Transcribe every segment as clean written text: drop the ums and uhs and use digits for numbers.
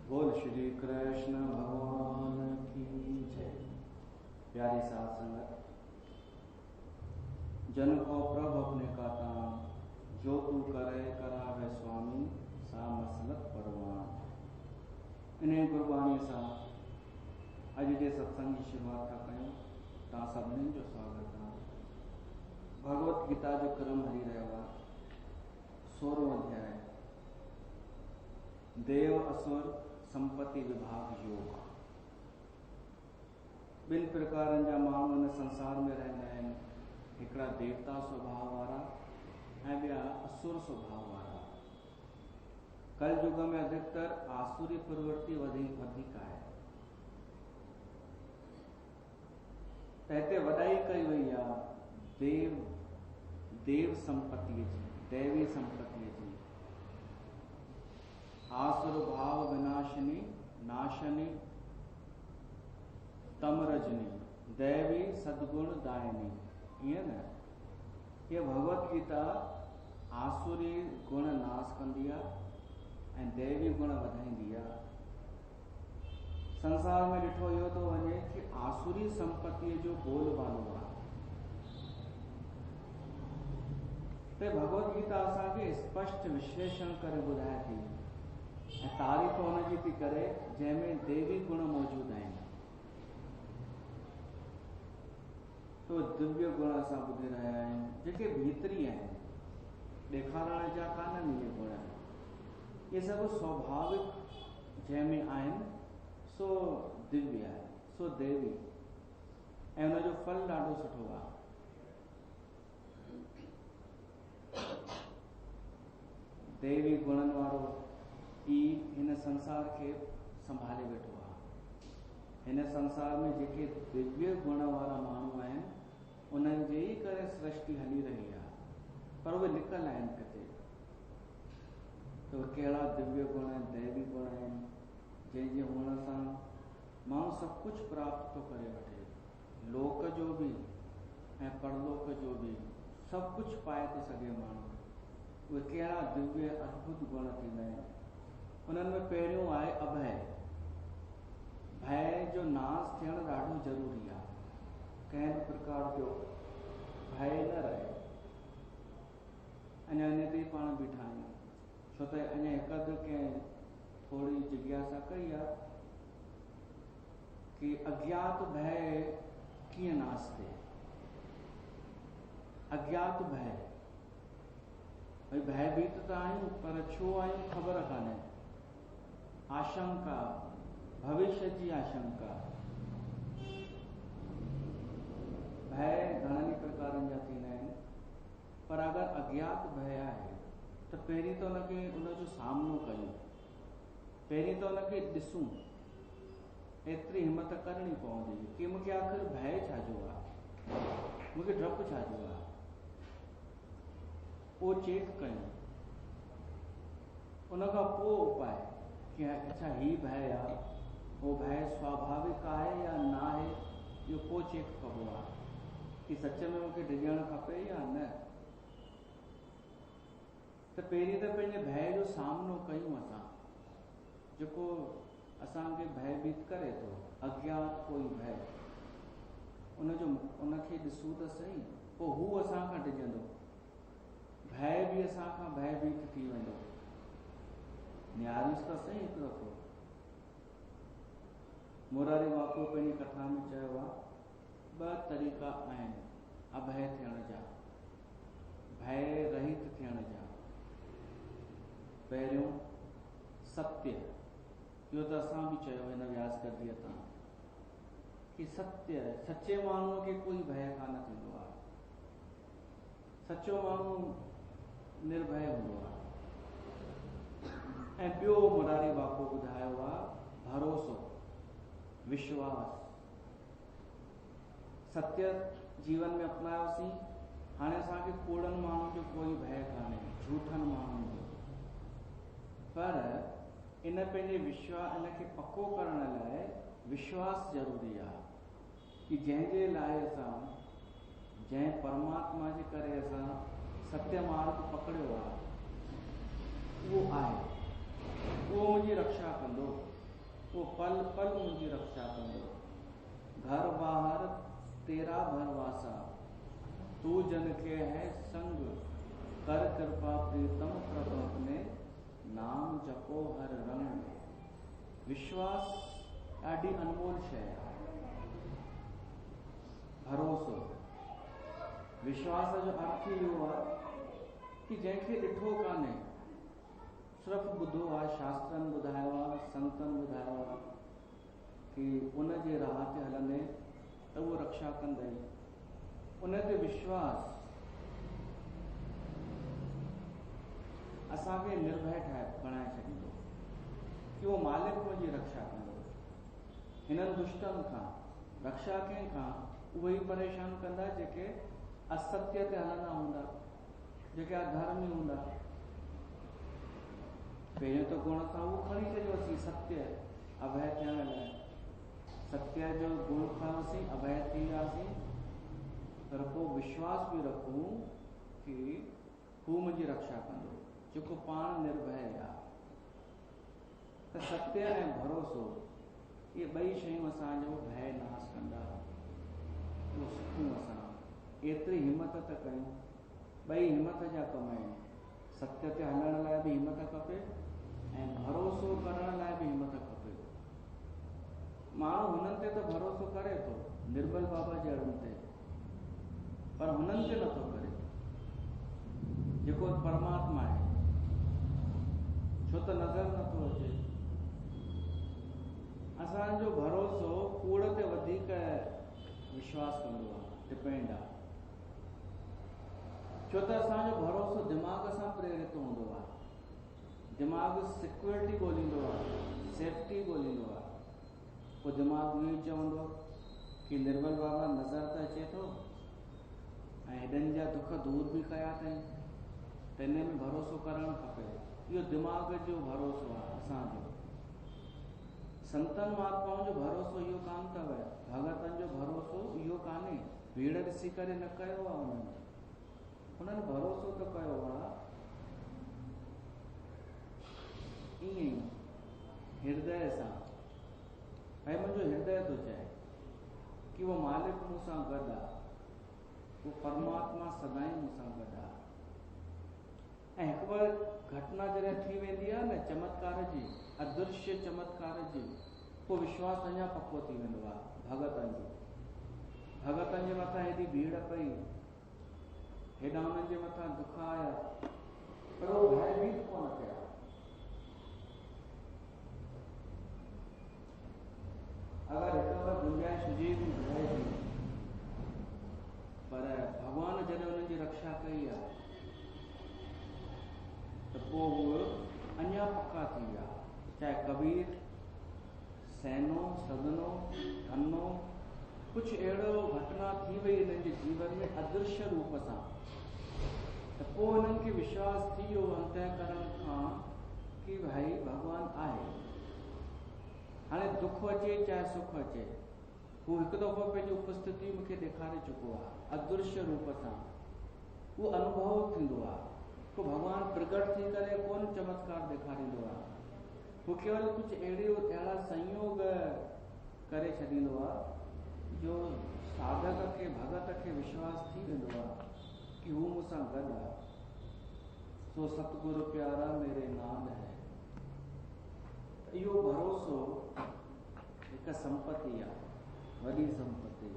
बोल श्री कृष्ण भगवान की जय। प्यारी साथ संगत, जन को प्रभु अपने काता, जो तू करे करावे स्वामी, सा मसलत परवान। इन्हें गुरबाणी सा अज के सत्संग की शुरुआत था कयूं। ता सभिनी जो स्वागत है। भगवत गीता जो क्रम हरी रहेगा 16वां अध्याय, देव असुर संपत्ति विभाग योग। बिन प्रकार जा माण्हू इन संसार में रहंदा आहिनि। हिकिड़ा देवता स्वभाव वारा ऐं ॿिया असुर स्वभाव वारा। कल युग में अधिकतर आसुरी प्रवृत्ति वधीक आहे। त हिते वॾाई कई वई आहे देव संपत्तिअ जी, दैवी संपत्तिअ जी। आसुर भाव विनाशिनी नाशनी तमरजनी, दैवी सद्गुण दायनी। ईअं न, ये भगवत गीता आसुरी गुण नाश कंदी आहे ऐं दैवी गुण वधाईंदी आहे। संसार में ॾिठो इहो थो वञे कि आसुरी संपत्तिअ जो बोलबालो आहे। त भगवत गीता असांखे स्पष्ट विश्लेषण करे ॿुधाए थी ऐं तारीफ़ हुनजी थी करे जंहिंमें देवी गुण मौजूद आहिनि। तो दिव्य गुण असां ॿुधी रहिया आहियूं, जेके भीतरी आहिनि, ॾेखारण जा कान इहे गुण। इहे सभु स्वाभाविक जंहिंमें आहिनि, सो दिव्य आहे, सो देवी, ऐं हुनजो फल ॾाढो सुठो आहे। देवी गुणनि वारो ई हिन संसार खे संभाले वेठो आहे। हिन संसार में जेके दिव्य गुण वारा माण्हू आहिनि, उन्हनि जे ई करे सृष्टि हली रही आहे, पर उहे लिकल आहिनि किथे। तो कहिड़ा दिव्य गुण आहिनि, दैवी गुण आहिनि, जंहिंजे हुअण सां माण्हू सभु कुझु प्राप्त थो करे वठे। लोक जो बि ऐं परलोक जो बि सभु कुझु पाए थो सघे माण्हू। उहे कहिड़ा दिव्य अद्भुत गुण थींदा आहिनि। उन्हनि में पहिरियों आहे अभय। भय जो नाश थियणु ॾाढो ज़रूरी आहे। कंहिं बि प्रकार जो भय न रहे। अञा इन ते पाण बीठा आहियूं, छो त अञा हिकु अधु कंहिं थोरी जिज्ञासा कई आहे कि अज्ञात भय कीअं नाश थिए। अज्ञात भय, भई भयभीत त आहियूं, पर छो आहियूं ख़बर कान्हे। आशंका, भविष्य जी आशंका। भय घणनि प्रकारनि जा थींदा आहिनि, पर अगरि अज्ञात भय आहे त पहिरीं त हुनखे उनजो सामनो कयूं, पहिरीं त हुनखे ॾिसूं। एतिरी हिम्मत करणी पवंदी कि मूंखे आख़िर भय छाजो आहे, मूंखे डपु छाजो आहे, पोइ चेक कयूं। उनखां पोइ उपाय कि अच्छा ही भय आहे, वो भय स्वाभाविक आहे या न आहे, इहो पोइ चेक कबो आहे कि सच में मूंखे डिॼणु खपे या न। त पहिरीं त पंहिंजे भय जो सामनो कयूं असां, जेको असांखे भयभीत करे थो, अज्ञात कोई भय। उनखे ॾिसूं त सही, पोइ हू असांखां डिॼंदो, भय बि असांखां भयभीत थी वेंदो। निहारीस त सही हिकु दफ़ो। मुरारी बापू पंहिंजी कथा में चयो आहे, 2 तरीक़ा आहिनि अभय थियण जा, भय रहित थियण जा। पहिरियों सत्य, इहो त असां बि चयो हिन व्यास गद्दीअ तां कि सत्य, सचे माण्हूअ खे कोई भय कान थींदो आहे। सचो माण्हू निर्भय हूंदो आहे। ऐं ॿियो मुरारी बापू ॿुधायो आहे भरोसो, विश्वास। सत्य जीवन में अपनायोसीं, हाणे असांखे कूड़नि माण्हुनि जो कोई भय कान्हे, झूठनि माण्हुनि जो। पर इन पंहिंजे इनखे पको करण लाइ विश्वास ज़रूरी आहे कि जंहिंजे लाइ असां, जंहिं परमात्मा जे करे असां सत्य मार्ग पकड़ियो आहे, उहो आहे, उहो मुंहिंजी रक्षा कंदो। वो पल पल मुझी रक्षा कंदो। घर बाहर तेरा भरवासा, तू जन के है संग, कर कृपा प्रीतम प्रभु अपने, नाम जपो हर रंग। विश्वास ॾाढी अनमोल शइ आहे। भरोसो, विश्वास जो अर्थ ई इहो आहे कि जंहिंखे ॾिठो कान्हे, सिर्फ़ु ॿुधो आहे, शास्त्रनि ॿुधायो आहे, संतनि ॿुधायो आहे कि उन जे राह ते हलंदे त उहो रक्षा कंदई। उन ते विश्वास असांखे निर्भय बणाए छॾींदो कि उहो मालिक मुंहिंजी रक्षा कंदो। हिननि दुष्टनि खां रक्षा कंहिंखां? उहे ई परेशान कंदा जेके असत्य ते हलंदा हूंदा, जेके अधर्मी हूंदा। पहिरियों त गुण सां उहो खणी छॾियोसीं सत्य, अभय थियण लाइ। सत्य जो गुण खयोसीं, अभय थी वियासीं, पर पोइ विश्वास बि रखूं कि हू मुंहिंजी रक्षा कंदो, जेको पाण निर्भय आहे। त सत्य ऐं भरोसो, ये ॿई शयूं असांजो भय नाश कंदा। उहो सिखूं असां, एतिरी हिम्मत त कयूं। ॿई हिम्मत जा कम आहिनि। सत्य ते हलण लाइ बि हिम्मत खपे ऐं भरोसो करण लाइ बि हिम्मत खपे। माण्हू हुननि ते त भरोसो करे थो, निर्मल बाबा जहिड़नि ते, पर हुननि ते नथो करे जेको परमात्मा आहे, छो त नज़र नथो अचे। असांजो भरोसो कूड़ ते वधीक विश्वास कंदो आहे, डिपेंड आहे। छो त असांजो भरोसो दिमाग़ सां प्रेरित हूंदो आहे। दिमाग़ सिक्योरिटी ॻोल्हींदो आहे, सेफ्टी ॻोल्हींदो आहे। पोइ दिमाग़ इहो ई चवंदो कि निर्मल बाबा नज़र त अचे थो ऐं हेॾनि जा दुख दूर बि कया अथई, त हिन में भरोसो करणु खपे। इहो दिमाग़ जो भरोसो आहे असांजो। संतनि महात्माउनि जो भरोसो इहो कान अथव, भगतनि जो भरोसो इहो कान्हे। भीड़ ॾिसी करे न कयो आहे उन्हनि भरोसो त कयो आहे ईअं ई हृदय सां। भाई मुंहिंजो हृदय थो चए कि उहो मालिक मूं सां गॾु आहे, उहो परमात्मा सदाईं मूं सां गॾु आहे। ऐं हिकु बार घटना जॾहिं थी वेंदी आहे न चमत्कार जी, अदृश्य चमत्कार जी, पोइ विश्वास अञा पको थी वेंदो आहे भगतनि जो। भगतनि जे मथां हेॾी भीड़ पई, हेॾा हुननि जे मथां दुख आया, पर उहो भयभीत कोन थिया। अगरि हिकु बार गुंजाइश हुजे बि भय जी, पर भॻवान जॾहिं हुननि जी रक्षा कई आहे त पोइ उहे अञा पक्का थी विया। चाहे कबीर, सैनो, सदनो, धनो, कुछ अहिड़ो घटना थी वई हिननि जे जीवन में अदृश्य रूप सां, त पोइ हिननि खे विश्वास थी वियो अंतःकरण खां कि भाई भॻवानु आहे। हाणे दुख अचे चाहे सुख अचे, हू हिकु दफ़ो पंहिंजी उपस्थिति मूंखे ॾेखारे चुको आहे अदृश्य रूप सां। उहो अनुभव थींदो आहे। को भॻवानु प्रगट थी करे कोन चमत्कार ॾेखारींदो आहे, हू केवल कुझु अहिड़ा संयोग करे छॾींदो आहे जो साधक खे, भगत खे विश्वास थी वेंदो आहे कि हू मूंसां गॾु आहे। सो सतगुरु प्यारा मेरे नाम है। इहो भरोसो हिकु संपत्ति आहे, वॾी संपत्ति।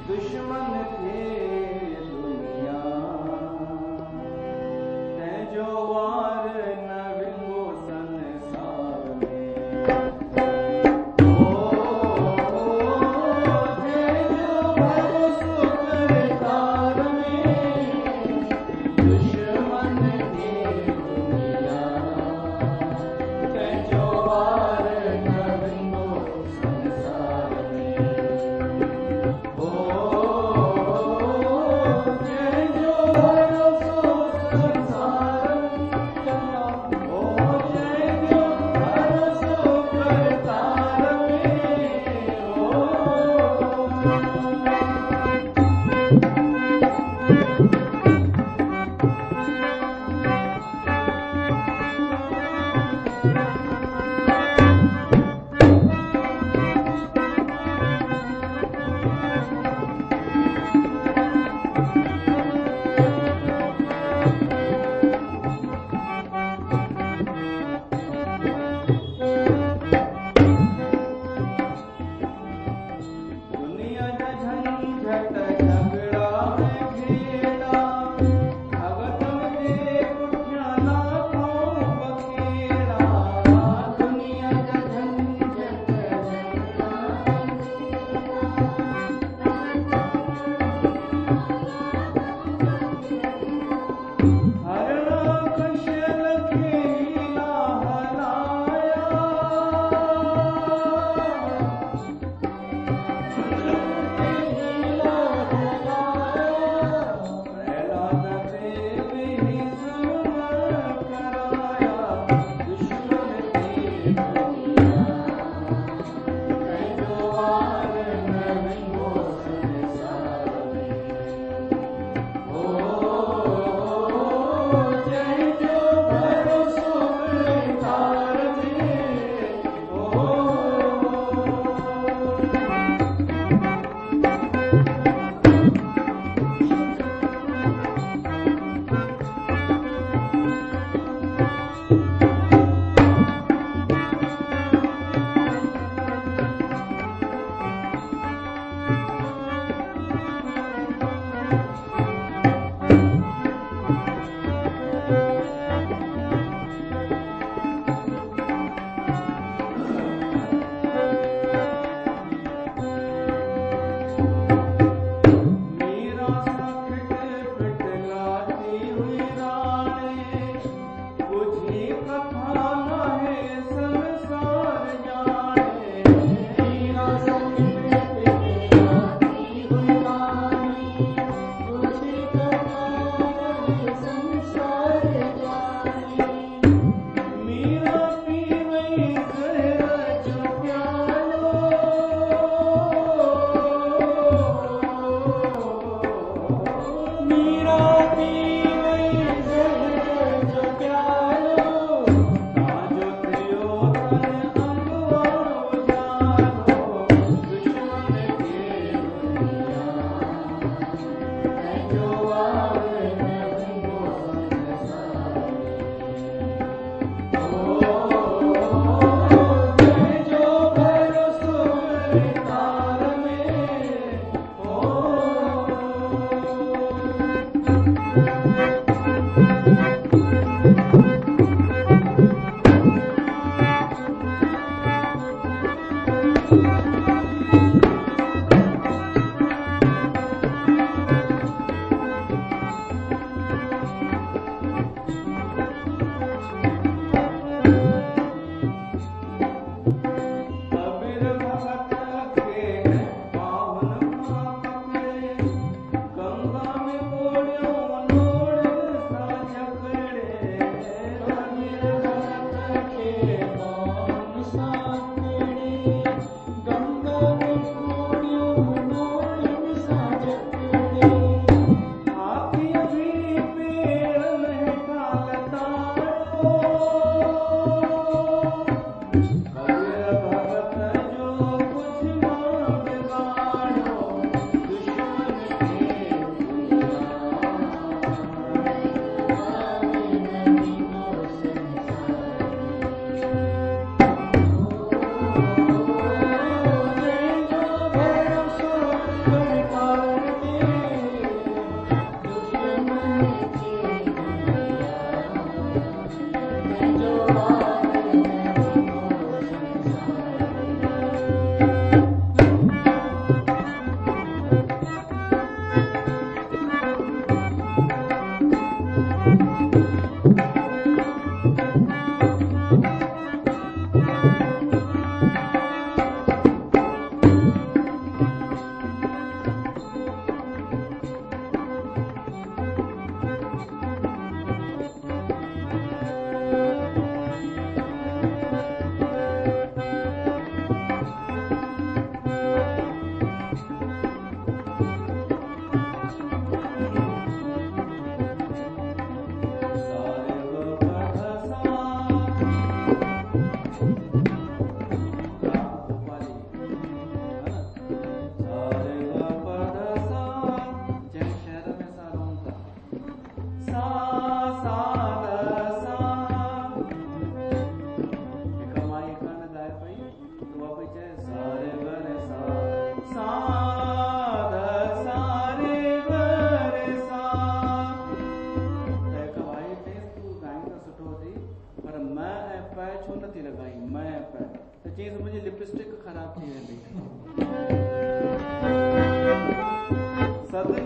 दुश्मन थे दुनिया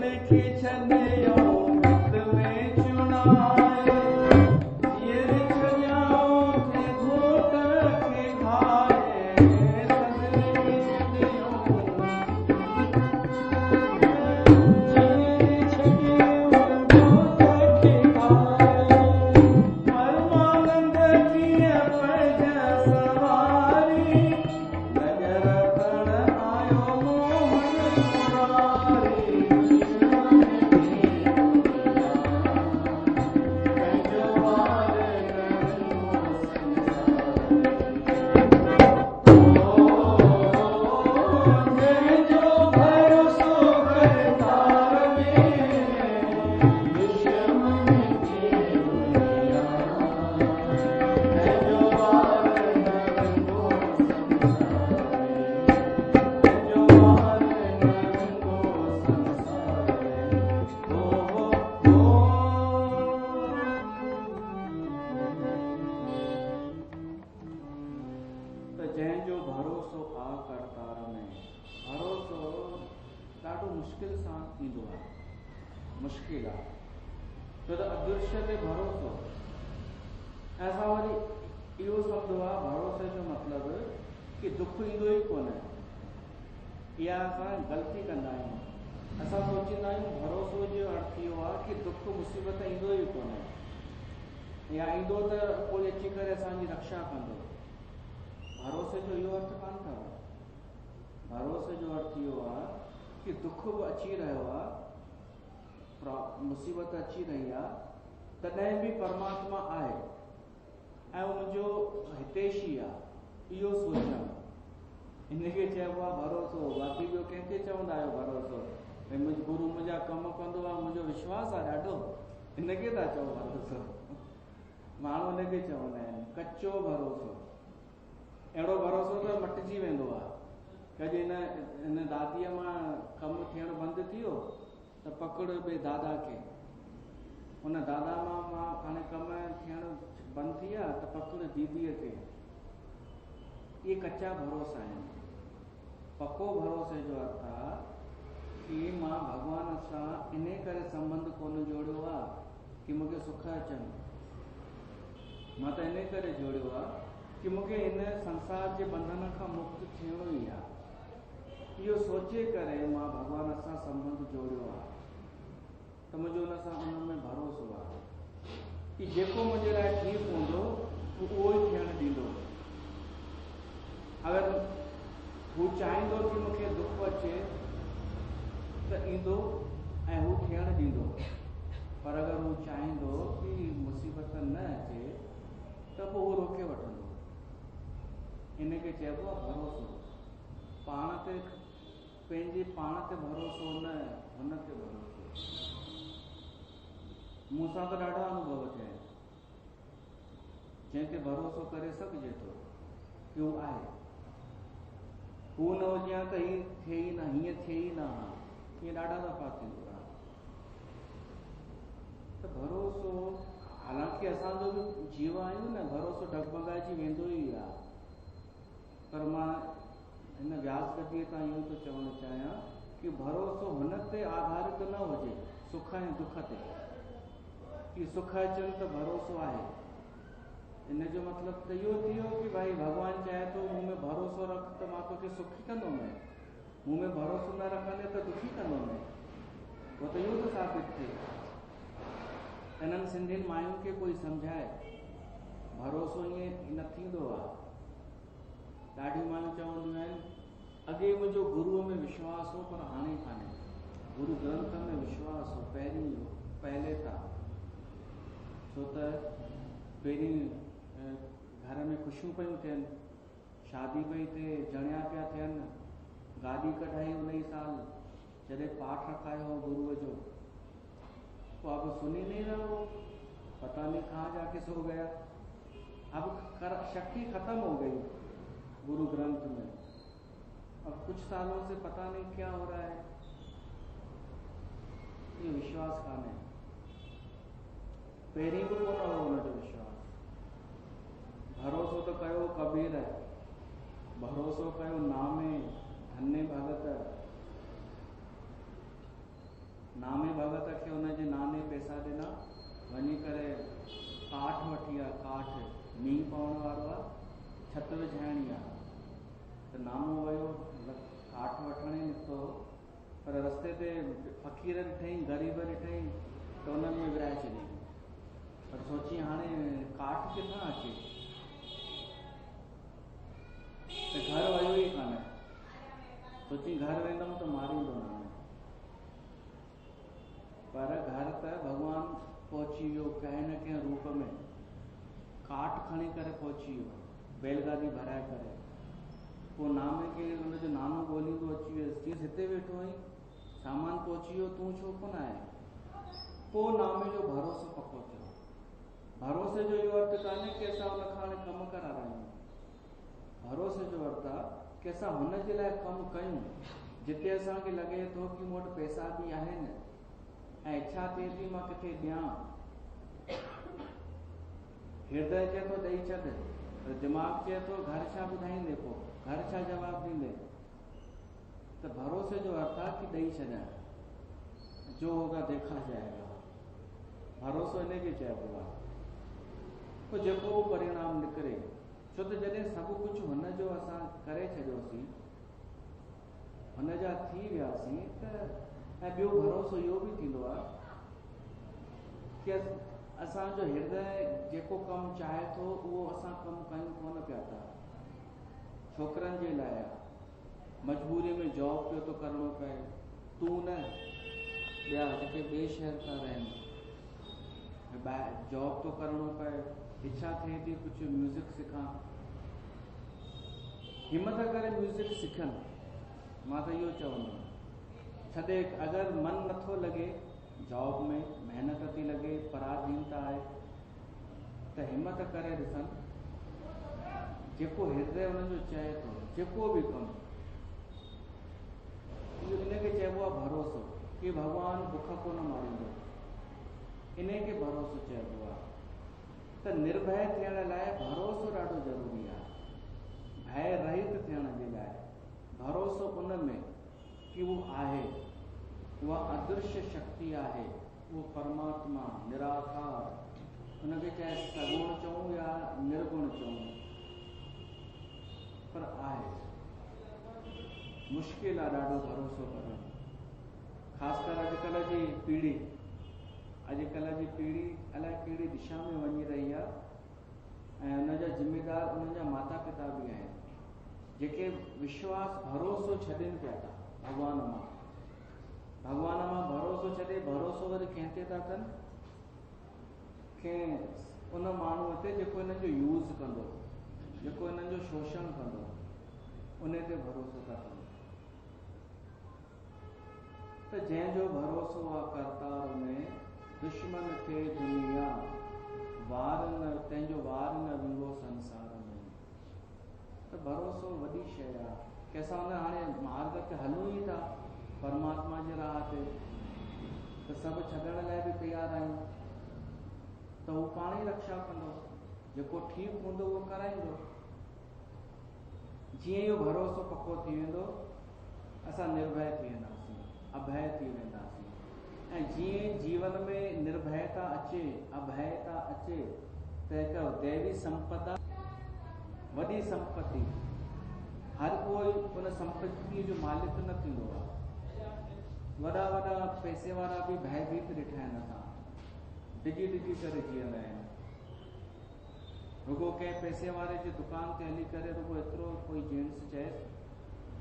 लिखी छॾियो हित में चुनाए ये लिख ॼाओ थे घोट खे घाए तद लिखी छॾियो परमानंद कीअं पंहिंज सवारी नज़र कण आयो मोहन मुरारी पंहिंजो वार जंहिंजो भरोसो कर तार में दुश्मन खे दुनिया पंहिंजो वार नंढो पंहिंजो वार नंढो संसार त जंहिंजो भरोसो आ करतार में भरोसो ॾाढो मुश्किल सां थींदो आहे मुश्किल आहे छो त अदृश्य ते भरोसो ऐं असां वरी इहो सम्झो आहे भरोसे जो मतिलबु कि दुख ईंदो ई कोन्हे इहा असां ग़लती कंदा आहियूं असां सोचींदा आहियूं भरोसो जो अर्थ इहो आहे कि दुख मुसीबत ईंदो ई कोन्हे या ईंदो त कोई अची करे असांजी रक्षा कंदो भरोसे जो इहो अर्थ कान अथव भरोसे जो अर्थ इहो आहे कि दुख बि अची रहियो आहे मुसीबत अची रही आहे तॾहिं बि परमात्मा आहे ऐं मुंहिंजो हितेशी आहे इहो सोचणु हिनखे चइबो आहे भरोसो बाक़ी ॿियो कंहिंखे चवंदा आहियो भरोसो भई मुंहिंजो गुरू मुंहिंजा कमु कंदो आहे मुंहिंजो विश्वास आहे ॾाढो हिनखे था चओ भरोसो माण्हू हिनखे चवंदा आहिनि कचो भरोसो अहिड़ो भरोसो त मटिजी वेंदो आहे कॾहिं हिन दादीअ मां कमु थियणु बंदि थी वियो त पकड़ ॿिए दादा खे हुन दादा मां हाणे कमु थियणु बंदि थी विया त पकड़ दीदीअ खे इहे कचा भरोसा आहिनि पको भरोसे जो अर्थ आहे कि मां भॻवान सां इन करे संबंध कोन जोड़ियो आहे कि मूंखे सुख अचनि मां त इन करे जोड़ियो आहे कि मूंखे हिन संसार जे बंधन खां मुक्त थियणो ई आहे इहो सोचे करे मां भॻवान सां संबंध जोड़ियो आहे त मुंहिंजो हुन सां उन में भरोसो आहे कि जेको मुंहिंजे लाइ ठीकु हूंदो उहो ई थियणु ॾींदो अगरि हू चाहींदो कि मूंखे दुख अचे त ईंदो ऐं हू थियणु ॾींदो पर अगरि हू चाहींदो कि मुसीबत न अचे त पोइ उहो रोके वठंदो इनखे चइबो आहे भरोसो पाण ते पंहिंजे पाण ते भरोसो न हुन ते भरोसो मूं सां त ॾाढा अनुभव थिया आहिनि जंहिं ते भरोसो करे सघिजे थो कि हू आहे हू न हुजे हा त हीअं थिए ई न हीअं थिए ई न ईअं ॾाढा दफ़ा थींदो आहे त भरोसो हालांकि असांजो बि जीव आहियूं न भरोसो डगमगाइजी वेंदो ई आहे पर मां हिन व्यास गद्दीअ तां इहो थो चवणु चाहियां कि भरोसो हुन ते आधारित न हुजे सुख ऐं दुख ते कि सुख अचनि त भरोसो आहे इन जो मतिलबु त इहो थी वियो कि भाई भॻवानु चाहे थो मूं में भरोसो रख त मां तोखे सुखी कंदुमि मूं में भरोसो न रखंदे त दुखी कंदुमि पोइ त इहो थो साबित थिए इन्हनि सिंधियुनि मायुनि खे कोई सम्झाए भरोसो ईअं न थींदो आहे ॾाढियूं मायूं चवंदियूं आहिनि अॻे मुंहिंजो गुरूअ में विश्वास हो पर हाणे कान्हे गुरू ग्रंथ में विश्वास हो पहले था छो त पहिरीं घर में ख़ुशियूं पियूं थियनि शादी पई थिए जणिया पिया थियनि गाॾी कढाई उन ई साल जॾहिं पाठ रखायो हो गुरूअ जो तो अब सुन ही नहीं रहा हो पता नहीं कहाँ जाके सो गया अब शक्ति खत्म हो गई गुरु ग्रंथ में अब कुछ सालों से पता नहीं क्या हो रहा है ये विश्वास कान है पहिरीं बि कोन हो हुनजो विश्वास भरोसो तो कयो कबीर भरोसो कयो नामे धन्य भगत नामे भगत खे हुनजे नाने पैसा ॾिना, वञी करे काठ वठी आहे, काठ मींहुं पवण वारो आहे, छत विझाइणी आहे, त नामो वियो काठ वठण ई निकितो, पर रस्ते ते फ़क़ीर ॾिठई, ग़रीब ॾिठई, त उन्हनि में विराए छॾी, पर सोची हाणे काठ किथां अचे, त घर वियो ई कान, सोची घर वेंदमि त मारींदो न, पर घर त भॻवानु पहुची वियो कंहिं न कंहिं रूप में, काठ खणी करे पहुची वियो, बैलगाॾी भराए करे, पोइ नामे खे हुनजो नानो ॻोल्हींदो अची वियुसि, चयसि हिते वेठो आहीं, सामान पहुची वियो, तूं छो कोन आहे? पोइ नामे जो भरोसो पको थियो। भरोसे जो इहो अर्थ कान्हे की असां हुन खां हाणे कमु करारायूं, भरोसे जो अर्थ आहे की असां हुनजे लाइ कमु कयूं जिते असांखे लॻे थो कि मूं वटि पैसा बि आहिनि ऐं इच्छा थिए थी मां किथे ॾियां, हृदय चए थो ॾेई छॾ, पर दिमाग़ चए थो घर छा ॿुधाईंदे, पोइ घर छा जवाबु ॾींदे, त भरोसे जो अर्थ आहे कि ॾेई छॾणु, जो होगा देखा जाएगा, भरोसो इन खे चइबो आहे। पोइ जेको परिणाम निकिरे, छो त जॾहिं सभु कुझु हुनजो असां करे छॾियोसीं, हुनजा थी वियासीं, त ऐं ॿियो भरोसो इहो बि थींदो आहे कि असांजो हृदय जेको कमु चाहे थो उहो असां कमु कयूं कोन पिया था। छोकिरनि जे लाइ मजबूरीअ में जॉब पियो थो करिणो पए, तूं न ॿिया जेके ॿिए शहर था रहनि, जॉब थो करिणो पए, इच्छा थिए थी कुझु म्यूज़िक सिखां, हिमत करे म्यूज़िक सिखनि, मां त इहो चवंदुमि, छॾे अगरि मन नथो लॻे जॉब में, महिनत थी लॻे, पराधीनता आहे, त हिमत करे ॾिसनि, जेको हृदय हुनजो चए थो, जेको बि कमु, इनखे चइबो आहे भरोसो, कि भॻवानु बुख कोन मारींदो, इन खे भरोसो चइबो आहे। त निर्भय थियण लाइ भरोसो ॾाढो ज़रूरी आहे, भय रहित थियण जे लाइ भरोसो उन में कि उहो आहे, उहा अदृश्य शक्ति आहे, उहो परमात्मा निराकार, उनखे चाहे सगुण चऊं या निर्गुण चऊं, पर आहे। मुश्किल आहे ॾाढो भरोसो करणु, ख़ासि कर अॼुकल्ह जी पीढ़ी अलाए कहिड़ी दिशा में वञी रही आहे, ऐं हुनजा ज़िम्मेदार उन्हनि जा माता पिता बि आहिनि, जेके विश्वास भरोसो छॾनि पिया था भॻवान मां भरोसो छॾे, भरोसो वरी कंहिं ते था कनि, कंहिं उन माण्हूअ ते जेको हिननि जो यूज़ कंदो, जेको हिननि जो शोषण कंदो, उन ते भरोसो था कनि। त जंहिंजो भरोसो आहे करतार में, दुश्मन खे दुनिया वार न, तंहिंजो वार न विंगो संसार में। त भरोसो वॾी शइ आहे कि असां हुन हाणे मार्ग ते हलूं ई था परमात्मा जे राह ते, त सभु छॾण लाइ बि तयारु आहियूं, त हू पाण ई रक्षा कंदो, जेको ठीकु हूंदो उहो कराईंदो। जीअं इहो भरोसो पको थी वेंदो, असां निर्भय थी वेंदासीं, अभय थी वेंदासीं, ऐं जीअं जीवन में निर्भयता अचे, अभयता अचे, त हिकु दैवी संपदा, वॾी संपत्ति, हर कोई उन संपत्तिअ जो मालिक न थींदो आहे। वॾा पैसे वारा बि भयभीत ॾिठा आहिनि, असां डिॼी करे जीअंदा आहिनि। रुगो कंहिं पैसे वारे जी दुकान ते हली करे रुगो एतिरो कोई जेंट्स चए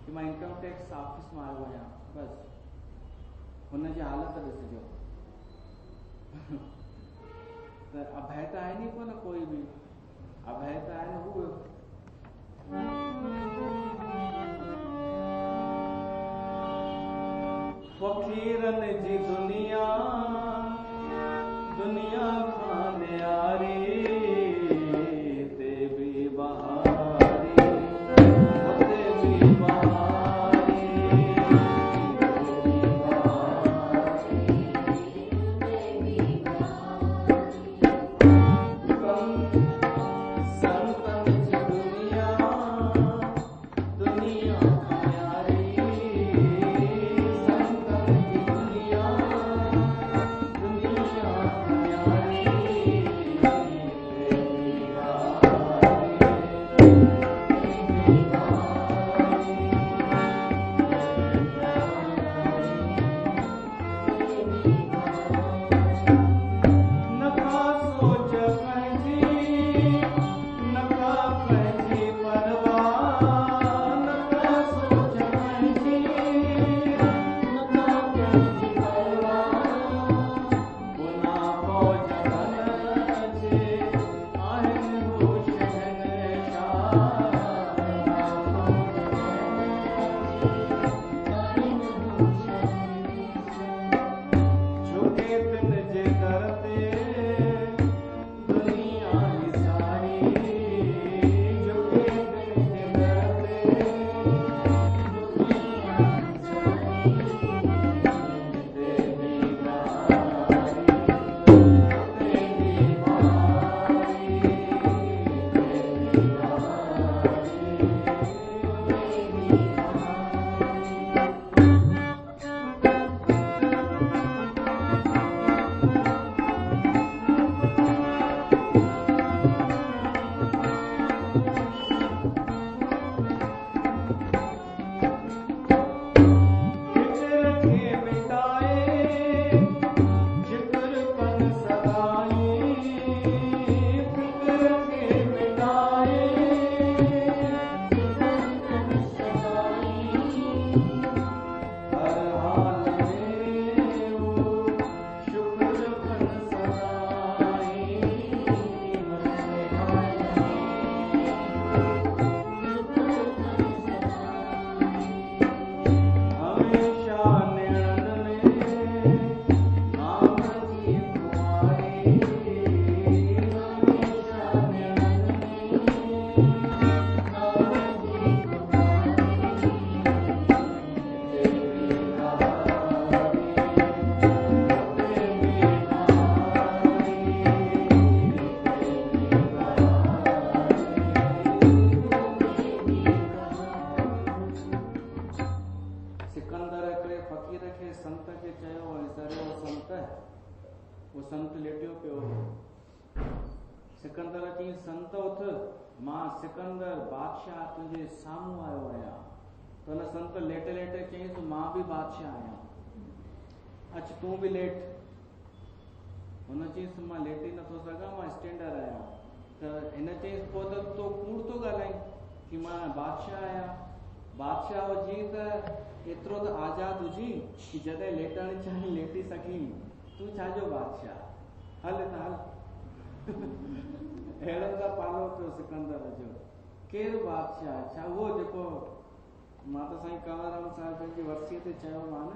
कि मां इनकम टैक्स ऑफिस मां आयो आहियां, बसि हुनजी हालत ॾिसिजो। त अभयता आहे नी कोन, कोई बि अभयता आहे न हू। फ़क़ीरनि जी दुनिया खां न्यारी, ते बि बहारी, हुते बि बहारी, संतन जी दुनिया खां न्यारी, संतन जी दुनिया हमेशा नैणन में नाम की कुंवारी, हमेशा नैणन में नाम की कुंवारी, देवी नारी, देवी नारी, सिकंदर हिकिड़े फ़कीर खे संत खे चयो ऐं संत, वो संत लेटियो पियो। सिकंदर चई संत उथ, मां सिकंदर बादशाह तुंहिंजे साम्हूं आयो आहियां। त हुन संत लेटे लेटे चईंसि मां बि बादशाह आहियां, अच तूं बि लेट। हुन चईंसि मां लेटी नथो सघां, मां स्टैंडर आहियां। त हिन चईंसि पोइ त तो कूड़ थो ॻाल्हाईं कि मां बादशाह आहियां। बादशाह हुजी त एतिरो त आज़ाद हुजी कि जॾहिं लेटण चाहीं लेटी सघीं। तूं छाजो बादशाह, हल त हल। अहिड़ो त पालो पियो सिकंदर जो। केरु बादशाह, छा उहो जेको मां त साईं कंवरराम साहिब जी वरसीअ ते चयोमान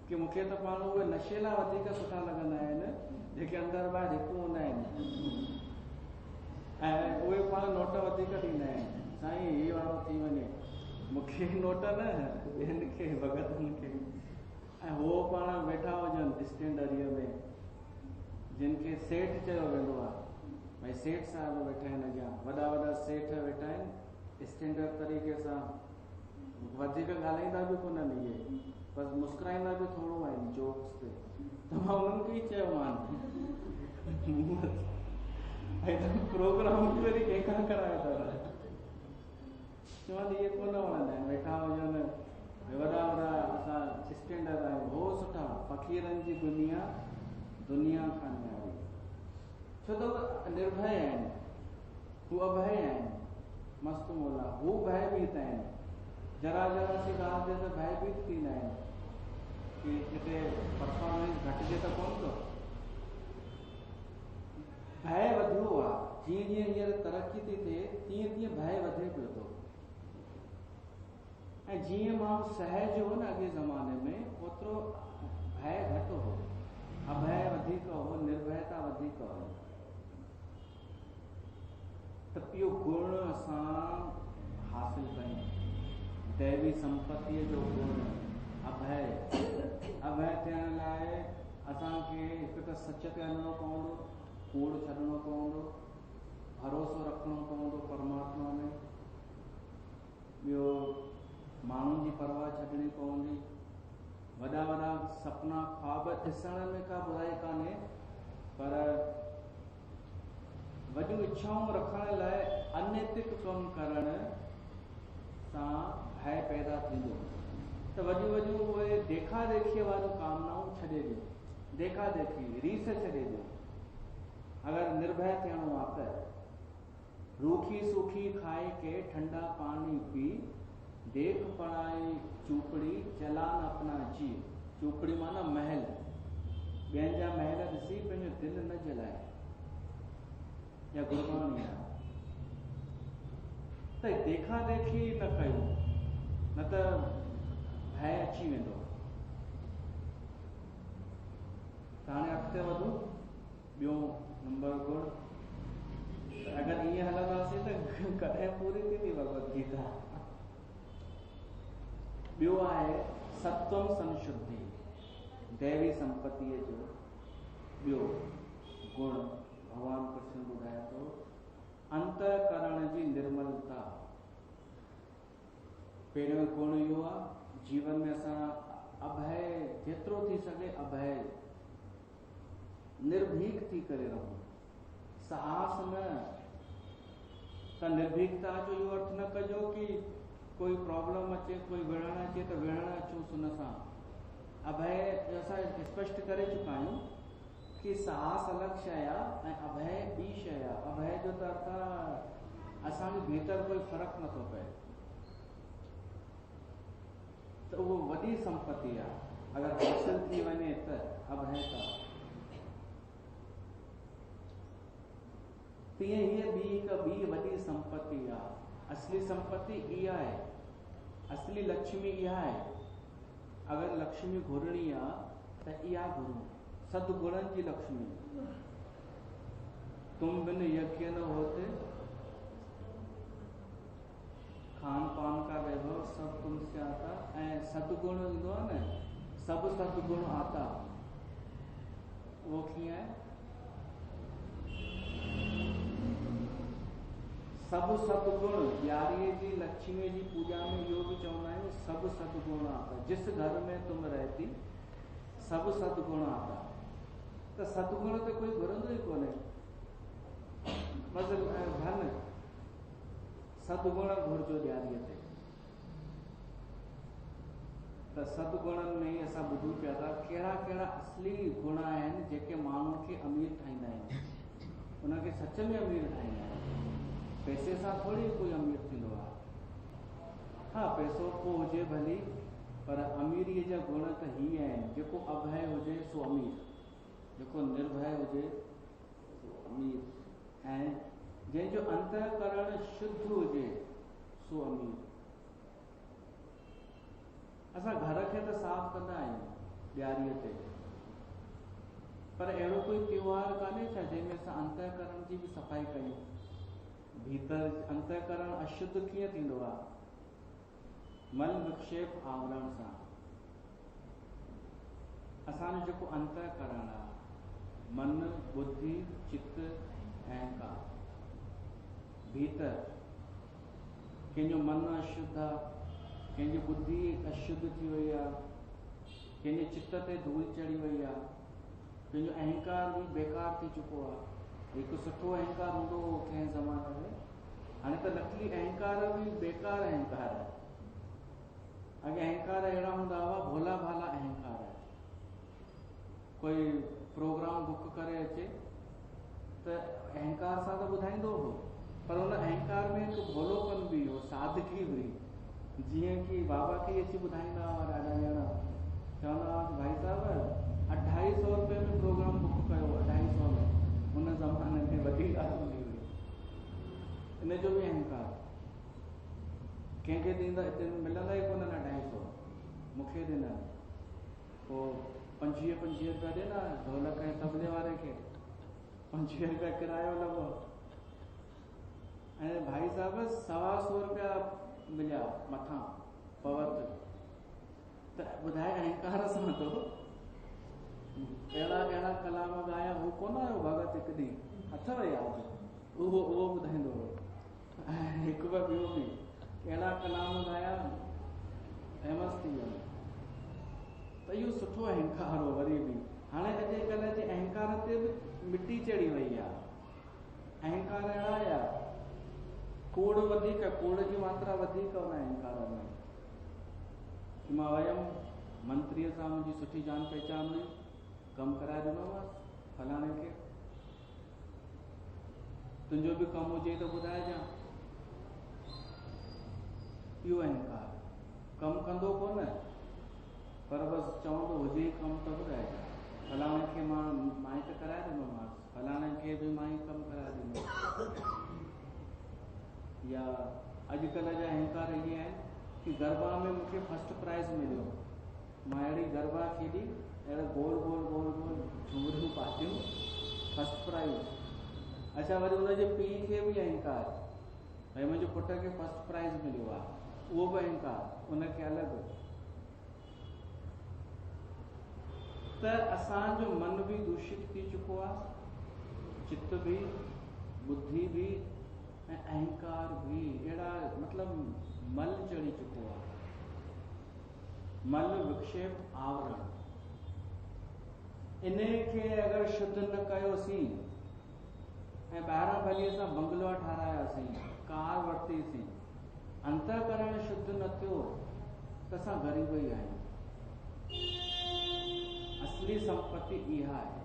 कि मूंखे त पाण उहे नशेला वधीक सुठा लॻंदा आहिनि जेके अंदरि ॿाहिरि हिकु हूंदा आहिनि, ऐं उहे पाण नोट वधीक ॾींदा आहिनि। साईं हीअ वारो थी वञे, मूंखे नोट न, ॿियनि खे भगतनि खे। ऐं उहो पाण वेठा हुजनि स्टैंडरीअ में, जिन खे सेठ चयो वेंदो आहे। भई सेठ साहिब वेठा आहिनि अॻियां, वॾा वॾा सेठ वेठा आहिनि स्टैंडर्ड तरीक़े सां, वधीक ॻाल्हाईंदा बि कोन्हनि इहे, बसि मुस्कुराईंदा बि थोरो आहिनि जोक्स ते। त मां उन्हनि खे ई चयोमान प्रोग्राम वरी कंहिंखां करायो अथव, चवनि इहे कोन वणंदा आहिनि। वेठा हुजनि वॾा वॾा, असां स्टैंडर्ड आहियूं, हो सुठा फ़क़ीरनि जी दुनिया, दुनिया खां न्यारी। छो त उहे निर्भय आहिनि, हू अभय आहिनि, मस्त मोला, हू भयभीत आहिनि। जरा जरा सी ॻाल्हि ते त भयभीत थींदा आहिनि कि किथे परफॉर्मेंस घटिजे त कोन थो। भय वधियो आहे, जीअं जीअं हींअर तरक़ी थी थिए तीअं तीअं भय वधे पियो थो। ऐं जीअं माण्हू सहज हो न अॻे ज़माने में, ओतिरो भय घटि हो, अभय वधीक हो, निर्भयता वधीक हो। त इहो गुण असां हासिल कयूं, दैवी संपत्तिअ जो गुण अभय। अभय थियण लाइ असांखे हिकु त सच ते हलणो पवंदो, कूड़ छॾणो पवंदो, भरोसो रखणो पवंदो परमात्मा में। ॿियो माण्हुनि जी परवाह छॾणी पवंदी। वॾा वॾा सपना ख्वाब ॾिसण में का बुराई कान्हे, पर वॾियूं इच्छाऊं रखण लाइ अनैतिक कमु करण सां भय पैदा थींदो। त वॾियूं वॾियूं उहे देखा देखीअ वारियूं कामनाऊं छॾे ॾियो, देखा देखी रीस छॾे ॾियो। अगरि निर्भय थियणो आहे त रूखी सूखी खाए के ठंडा पानी पी, देख पड़ाई चूपड़ी चलान अपना जी। चूपड़ी माना महल, ॿियनि जा महल ॾिसी पंहिंजो दिलि न जलाए, या गुरबाणी आहे। त देखा देखी न कयूं, न त भय अची वेंदो। त हाणे अॻिते वधूं। ॿियो नंबर गुण, अगरि ईअं हलंदासीं त कॾहिं पूरी थींदी भगवत गीता। ॿियो आहे सत्वम संशुद्धि, दैवी संपत्तिअ जो ॿियो गुण भगवान कृष्ण ॿुधाए थो, अंतःकरण जी निर्मलता। पहिरियों गुण इहो आहे, जीवन में असां अभय, जेतिरो थी सघे अभय, निर्भीक थी करे रहूं, साहस न। त निर्भीकता जो इहो अर्थ न कजो कि कोई प्रॉब्लम अचे, कोई विढ़ण अचे त विढ़ण अचूं उन सां। अभय असां स्पष्ट करे चुका आहियूं कि साहस अलॻि शइ आहे ऐं अभय ॿी शइ आहे। अभय जो त अर्थ आहे असांजे भीतर कोई फ़र्क़ु नथो पए, त उहो वॾी संपत्ति आहे। अगरि हासिल थी वञे त अभयता। तीअं हीअ ॿी वॾी संपत्ति आहे। असली संपत्ति इहा आहे, असली लक्ष्मी इहा आहे अगर लक्ष्मी घुरणी आ त इहा घुरूं, सदगुणनि जी लक्ष्मी। तुम बिन यज्ञ न होते, खान पान का वैभव सब तुमसे आता। ऐं सदगुण ईंदो आहे न, सब सदगुण आता, उहो कीअं आहे? सब सदगुण, ॾियारीअ जी लक्ष्मी जी पूजा में इहो बि चवंदा आहियूं, सब सदगुण आता। जिस घर में तुम रहती सब सदगुण आता। त सदगुण त कोई घुरंदो ई कोन्हे, बस धन सदगुण घुरिजो ॾियारीअ ते। त सदगुणनि में ई असां ॿुधूं पिया था कहिड़ा कहिड़ा असली गुण आहिनि जेके माण्हू खे अमीर ठाहींदा आहिनि, उनखे सच में अमीर ठाहींदा आहिनि। पैसे सां थोड़ी कोई अमीर थींदो आहे। हा, पैसो को हुजे भली, पर अमीरीअ जा गुण त ही आहिनि। जेको अभय हुजे सो अमीर, जेको निर्भय हुजे सो अमीर, ऐं जंहिंजो अंतःकरण शुद्ध हुजे सो अमीर। असां घर खे त साफ़ कंदा आहियूं ॾियारीअ ते, पर अहिड़ो कोई त्योहार कान्हे छा जंहिंमें असां अंतःकरण जी बि सफ़ाई कयूं। भीतर अंतःकरण अशुद्ध कीअं थींदो आहे? मल विक्षेप आवरण सां। असांजो जेको अंतःकरण आहे, मन, बुद्धि, चित्त, अहंकार, भीतर कंहिंजो मन अशुद्ध आहे, कंहिंजी बुद्धि अशुद्ध थी वई आहे, कंहिंजे चित्त ते धूल चढ़ी वई आहे, कंहिंजो अहंकार बि बेकार थी चुको आहे। हिकु सुठो अहंकार हूंदो हो कंहिं ज़माने में, हाणे त नकली अहंकार बि बेकार अहंकार आहे। अॻे अहंकार अहिड़ा हूंदा हुआ, भोला भाला अहंकार आहे। कोई प्रोग्राम बुक करे अचे त अहंकार सां त ॿुधाईंदो हो, पर हुन अहंकार में हिकु भोलोपन बि हो, सादगी हुई। जीअं कि बाबा खे अची ॿुधाईंदा हुआ ॾाढा ॼणा, चवंदा हुआ भाई साहब 250 रुपए में प्रोग्राम बुक कयो, 250 में। हुन ज़माने में वॾी ॻाल्हि हूंदी हुई। इन जो बि अहंकार कंहिंखे ॾींदा, हिते मिलंदा ई कोन 250, मूंखे ॾिना। पोइ 25 रुपया ॾिना ढोलक ऐं तबले वारे खे, 25 रुपया किरायो लॻो, ऐं भाई साहब 125 रुपया मिलिया मथां पवत। त ॿुधाए अहंकार सां तो अहिड़ा कलाम ॻाया। हू कोन आयो भगत हिकु ॾींहुं अथव यादि, उहो ॿुधाईंदो हो। ऐं हिकु ॿ ॿियो बि अहिड़ा कलाम ॻाया, फेमस थी वियो। त इहो सुठो अहंकार हो वरी बि। हाणे अॼुकल्ह जे अहंकार ते बि मिटी चढ़ी वई आहे। अहंकार अहिड़ा आया, कूड़ वधीक, कूड़ जी मात्रा वधीक हुन अहंकार में। कि मां वयमि मंत्रीअ सां, मुंहिंजी सुठी जान पहचान हुई, कमु कराए ॾिनोमांसि फलाणे खे, तुंहिंजो बि कमु हुजे त ॿुधाइजां। इहो अहंकार कमु कंदो कोन, पर बसि चवंदो हुजे कमु त ॿुधाइजां। फलाणे खे मां ई त कराए ॾिनोमांसि, फलाणे खे बि मां ई कमु कराए ॾिनो। या अॼुकल्ह जा अहंकार इहे आहिनि कि गरबा में मूंखे फर्स्ट प्राइज़ मिलियो, मां अहिड़ी गरबा खेॾी, अहिड़ा गोल गोल गोल गोल झूमरियूं पातियूं, फर्स्ट प्राइज़। अच्छा, वरी हुनजे पीउ खे बि अहंकार, भई मुंहिंजे पुट खे फर्स्ट प्राइज़ मिलियो आहे, उहो बि अहंकार, उनखे अलॻि। त असांजो मन बि दूषित थी चुको आहे, चित्त बि, बुद्धि बि, ऐं अहंकार भी। अहिड़ा मतिलबु मल चढ़ी चुको आहे। मल विक्षेप आवरण, इन खे अगरि शुद्ध न कयोसीं ऐं ॿाहिरां भली असां बंगलो ठारायासीं, कार वरितीसीं, अंतःकरण शुद्ध न थियो त असां ग़रीब ई आहियूं। असली संपत्ति इहा आहे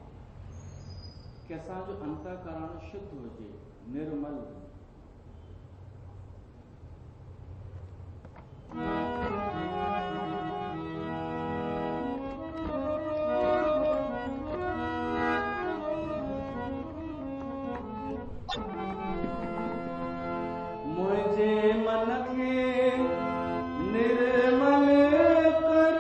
कि असांजो अंतःकरण शुद्ध हुजे, निर्मल। मुझे मन के निर्मल कर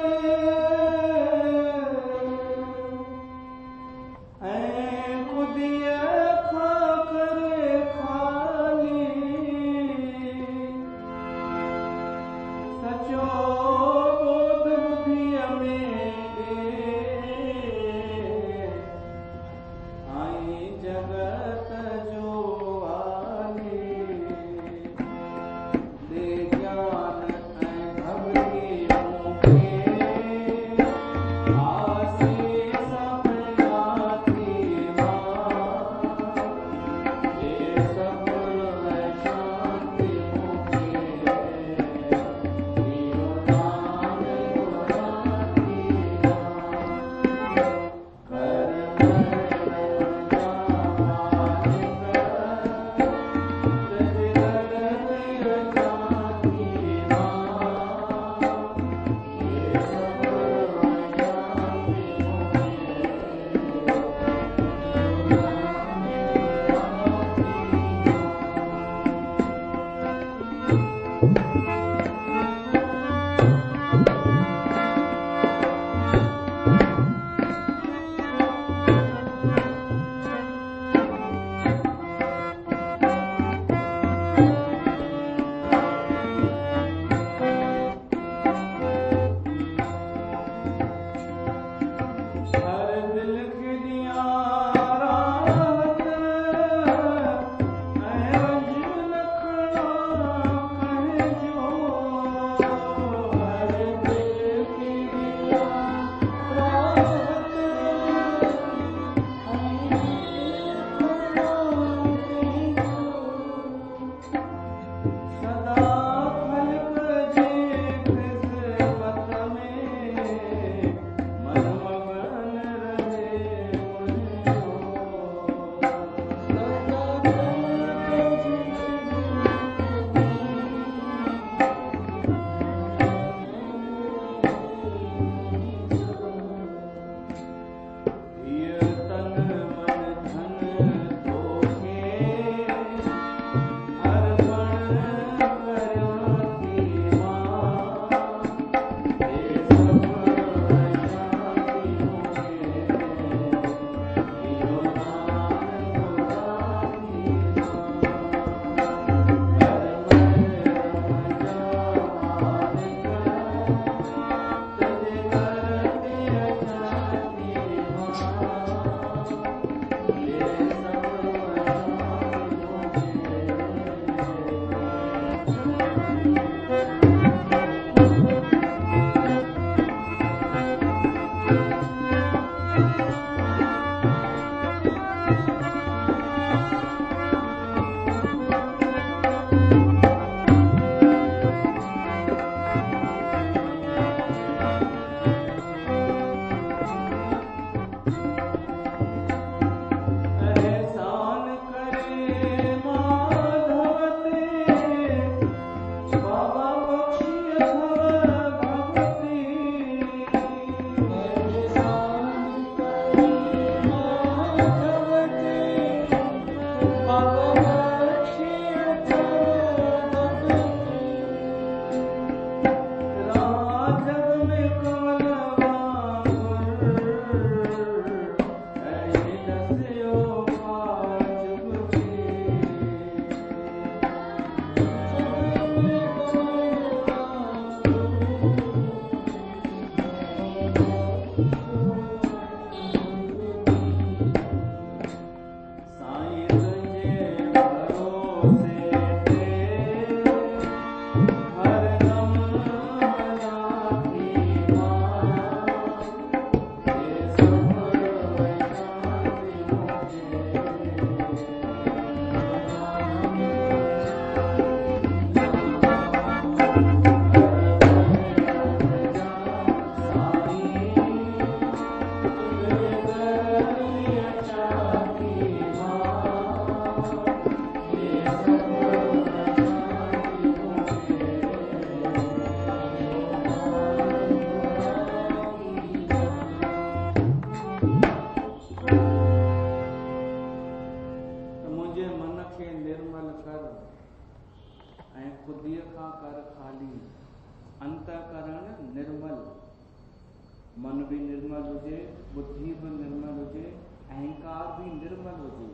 मन भी निर्मल हुजे, बुद्धि भी निर्मल हुजे, अहंकार भी निर्मल हुजे।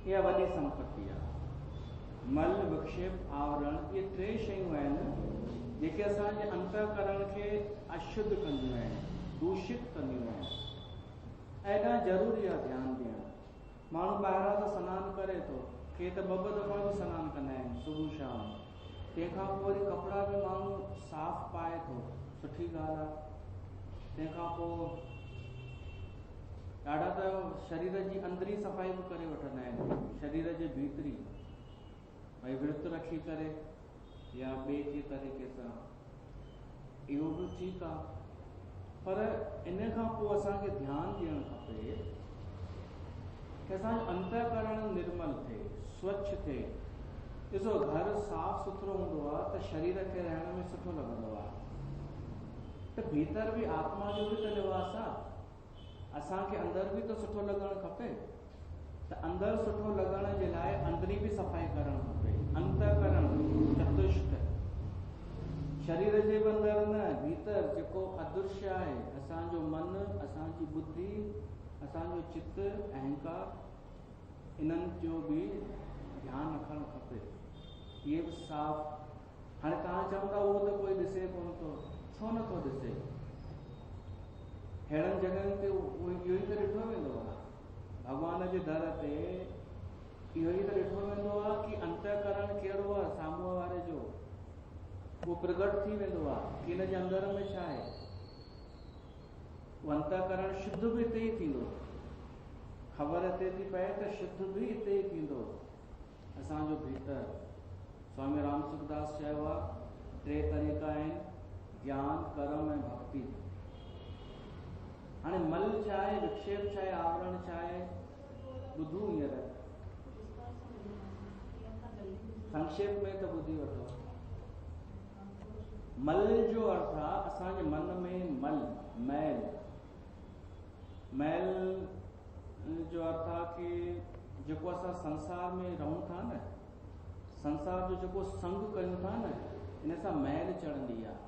इहा वॾी संपत्ति आहे। मल, विक्षेप, आवरण ये टे शयूं आहिनि जेके असांजे अंतःकरण खे अशुद्ध कंदियूं आहिनि, दूषित कंदियूं आहिनि। एॾा ज़रूरी आहे ध्यानु ॾियणु। माण्हू ॿाहिरां त सनानु करे थो, के त ॿ दफ़ा बि सनानु कंदा आहिनि, सुबुह शाम। तंहिंखां पोइ वरी कपिड़ा बि माण्हू साफ़ पाए थो, सुठी ॻाल्हि आहे। तंहिंखां पोइ ॾाढा त शरीर जी अंदरी सफ़ाई बि करे वठंदा आहिनि, शरीर जे भीतरी, भई विर्त रखी करे या ॿिए के तरीक़े सां, इहो बि ठीकु आहे। पर इन खां पोइ असांखे ध्यानु ॾियणु खपे कि असांजो अंतःकरण निर्मल थिए, स्वच्छ थिए। ॾिसो, घर साफ़ सुथरो हूंदो आहे त शरीर खे रहण में सुठो लॻंदो आहे। त भीतर बि आत्मा जो बि त निवास आहे। असांखे अंदरि बि त सुठो लॻणु खपे। त अंदरि सुठो लॻण जे लाइ अंदरी बि सफ़ाई करणु खपे। अंतःकरण चतुष्ट, शरीर जे बि अंदरि न, भीतर जेको अदृश्य आहे, असांजो मन, असांजी बुद्धि, असांजो चित्त, अहंकार, इन्हनि जो बि ध्यानु रखणु खपे। इहे बि साफ़। हाणे तव्हां चवंदा उहो त कोई ॾिसे कोन थो, छो नथो ॾिसे? अहिड़नि जॻहियुनि ते इहो ई त ॾिठो वेंदो आहे। भॻवान जे दर ते इहो ई त ॾिठो वेंदो आहे कि अंतःकरण कहिड़ो आहे साम्हूं वारे जो, उहो प्रगट थी वेंदो आहे कि हिन जे अंदर में छा आहे। उहो अंतःकरण शुद्ध बि हिते ई थींदो। ख़बर हिते थी पए त शुद्ध बि हिते ई थींदो असांजो भीतर। स्वामी राम सुखदास चयो आहे टे तरीक़ा आहिनि, ज्ञान, कर्म ऐं भक्ति। हाणे मल छा आहे, विक्षेप छा आहे, आवरण छा आहे, ॿुधूं हींअर संक्षेप में त ॿुधी वठो। मल जो अर्थ आहे असांजे मन में मल, मैल। मैल जो अर्थ आहे कि जेको असां संसार में रहूं था न, संसार जो जेको संग कयूं था न, इन सां मैल चढ़ंदी आहे।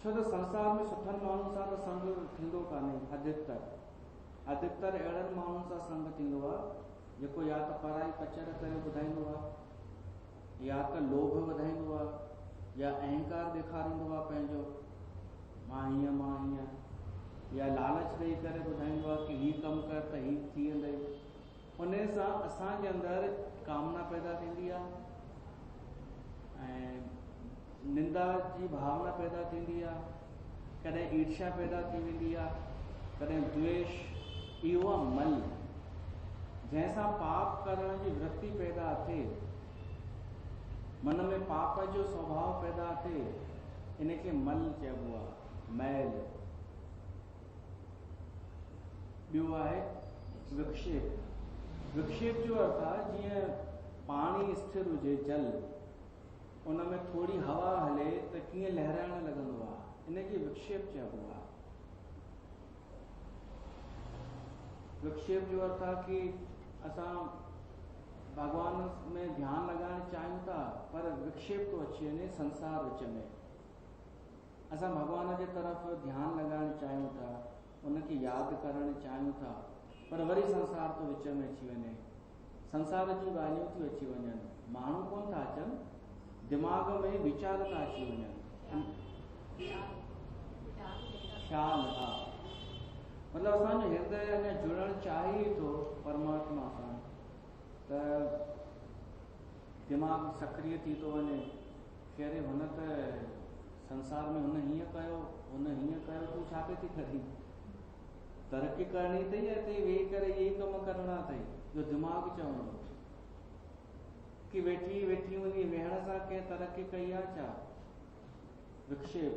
छो त संसार में सुठनि माण्हुनि सां त संग थींदो कान्हे। अधिकतर अहिड़नि माण्हुनि सां संग थींदो आहे जेको या त पराई पचर करे ॿुधाईंदो आहे, या त लोभ वधाईंदो आहे, या अहंकार ॾेखारींदो आहे पंहिंजो, मां हीअं, या लालच ॾेई करे ॿुधाईंदो आहे कि हीउ कमु कर त हीउ थी वेंदई। उन सां असांजे अंदरि कामना पैदा थींदी आहे ऐं निंदा जी भावना पैदा थींदी आहे, कॾहिं ईर्ष्या पैदा थी वेंदी आहे, कॾहिं द्वेष। इहो आहे मल, जंहिंसां पाप करण जी वृत्ति पैदा थिए, मन में पाप जो स्वभाव पैदा थिए, इनखे मल चइबो आहे, मैल। ॿियो आहे विक्षेप। विक्षेप जो अर्थ आहे जीअं पाणी स्थिर हुजे, जल, उन में थोड़ी हवा हले त कीअं लहराइण लॻंदो आहे, इनखे विक्षेप चइबो आहे। विक्षेप जो अर्थ आहे कि असां भगवान में ध्यान लगाइण चाहियूं था, पर विक्षेप तो अची वञे संसार विच में। असां भगवान जे तरफ़ ध्यान लगाइण चाहियूं था, उनखे यादि करण चाहियूं था, पर वरी संसार तो विच में अची वञे, संसार जूं ॻाल्हियूं थी अची वञनि, माण्हू कोन था अचनि, दिमाग़ में वीचार था अची वञनि, ख़्याल। हा, मतलब असांजो हृदय अञा जुड़ण चाहे थो परमात्मा सां, त दिमाग़ सक्रिय थी तो वञे कि अरे हुन त संसार में हुन हीअं कयो, हुन हीअं कयो, तूं छा पे थी करी, तरक़ी करणी अथई या हिते वेही करे इहे कम करणा अथई, जो दिमाग़ चवंदो कि वेठी वञी वेहण सां कंहिं तरक़ी कई आहे छा। विक्षेप,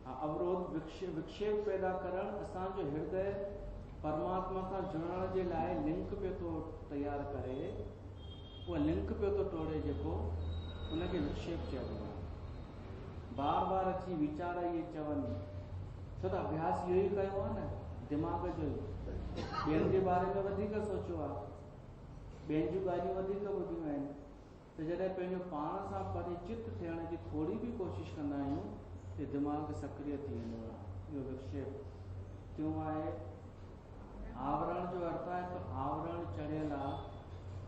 अवरोध, विक्षेप पैदा करण असांजो हृदय परमात्मा सां जुड़ण जे लाइ लिंक पियो थो तैयार करे, उहा लिंक पियो थो तोड़े, जेको उनखे विक्षेप चइबो आहे। बार बार अची वीचार इहे चवनि, छो त अभ्यास इहो ई कयो आहे न, दिमाग़ जो ॿियनि जे बारे में वधीक सोचियो आहे, ॿियनि जूं ॻाल्हियूं वधीक ॿुधियूं आहिनि, त जॾहिं पंहिंजो पाण सां परिचित थियण जी थोड़ी बि कोशिशि कंदा आहियूं त दिमाग़ सक्रिय थी वेंदो आहे। इहो विक्षेप। टियों आहे आवरण जो अर्थ आहे त आवरण चढ़ियल आहे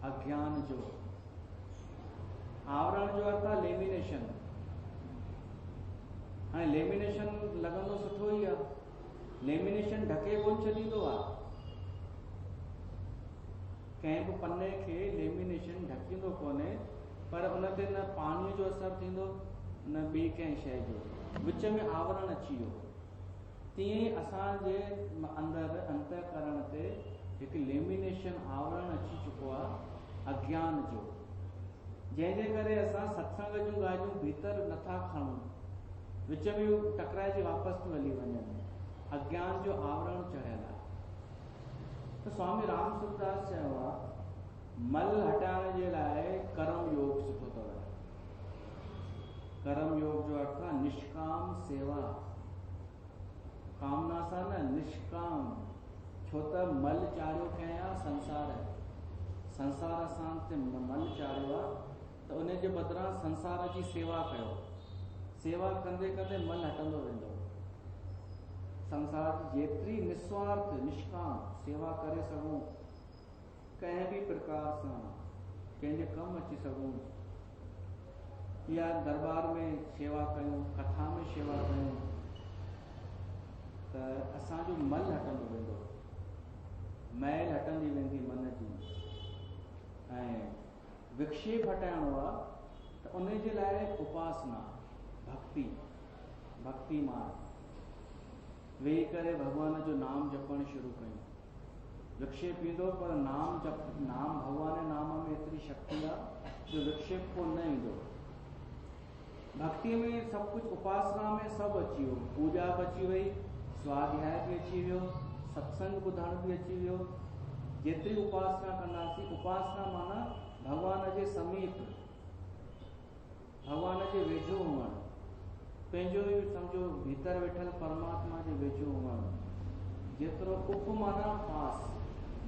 अज्ञान जो। आवरण जो अर्थ आहे लेमिनेशन। हाणे लेमिनेशन लॻंदो सुठो ई आहे, लेमिनेशन ढके कोन छॾींदो आहे, कंहिं बि पने खे लेमिनेशन ढकींदो कोन्हे, पर उन ते न पाणीअ जो असर थींदो न ॿी कंहिं शइ जो, विच में आवरण अची वियो। तीअं ई असांजे अंदरि अंतःकरण ते हिकु लेमिनेशन, आवरण अची चुको आहे अज्ञान जो, जंहिंजे करे असां सत्संग जूं ॻाल्हियूं भीतर नथा खणूं, विच में टकराइजी वापसि थी हली वञनि, अज्ञान जो आवरण चढ़ियल आहे। त स्वामी राम सूरदास चयो आहे मल हटाइण जे लाइ कर्म योग सुठो अथव। कर्म योग जो अर्थ आहे निष्काम सेवा, कामना सां न, निष्काम। छो त मल चाढ़ियो कंहिं आहे, संसार सां ते मल चाढ़ियो आहे, त उन जे बदिरां संसार जी सेवा कयो। सेवा कंदे कंदे मल हटंदो वेंदो। संसार जी जेतिरी निस्वार्थ निष्काम सेवा करे सघूं, कंहिं बि प्रकार सां कंहिंजे कमु अची सघूं, या दरबार में शेवा कयूं, कथा में शेवा कयूं, त असांजो मल हटंदो वेंदो, मैल हटंदी वेंदी मन जी। ऐं विक्षेप हटाइणो आहे त उन जे लाइ उपासना, भक्ति मार्ग, वेही करे भगवान जो नाम जपणु शुरू कयूं। विक्षेप ईंदो पर नाम भगवान जे नाम में एतिरी शक्ति आहे जो विक्षेप को न ईंदो। भक्ति में सब कुछ, उपासना में सब अची वियो, पूजा बि अची वई, स्वाध्याय भी अची वियो, सत्संग ॿुधण भी अची वियो। जेतिरी उपासना कंदासीं, उपासना माना भगवान जे समीप, भगवान जे वेझो हुअण, पंहिंजो ई सम्झो भीतर वेठल परमात्मा जे वेझो हुअण। जेतिरो उप माना पास,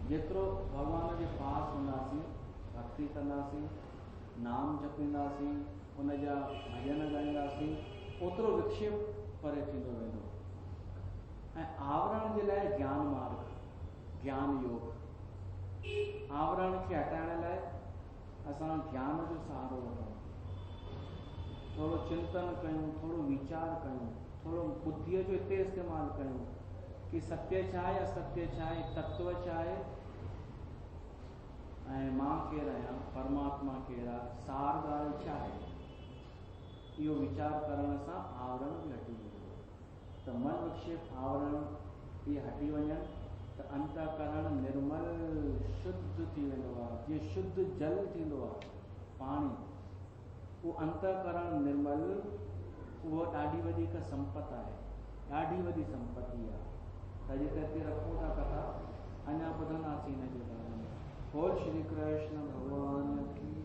जेतिरो भगवान जे पास हूंदासीं, भक्ति कंदासीं, नाम जपींदासीं, उन जा भजन ॻाईंदासीं, ओतिरो विक्षेप परे थींदो वेंदो। ऐं आवरण जे लाइ ज्ञान मार्ग, ज्ञान योग, आवरण खे हटाइण लाइ असां ज्ञान जो सहारो वठूं, थोरो चिंतन कयूं, थोरो वीचार कयूं, थोरो बुद्धीअ जो हिते इस्तेमालु कयूं कि सत्य छा आहे, असत्य छा आहे, तत्व छा आहे, ऐं मां केरु आहियां, परमात्मा केरु आहे, सार ॻाल्हि छा आहे। इहो वीचार करण सां आवरण बि हटी वेंदो। त मन विक्षेप आवरण इहे हटी वञनि त अंतःकरण निर्मल शुद्ध थी वेंदो आहे। जीअं शुद्ध जल थींदो आहे, पाणी, उहो अंतःकरण निर्मल, उहो ॾाढी वधीक संपत आहे, ॾाढी वॾी संपत्ति आहे। त अॼु हिते रखूं था कथा, अञा ॿुधंदासीं हिन जे बारे में। बोल श्री कृष्ण भगवान की।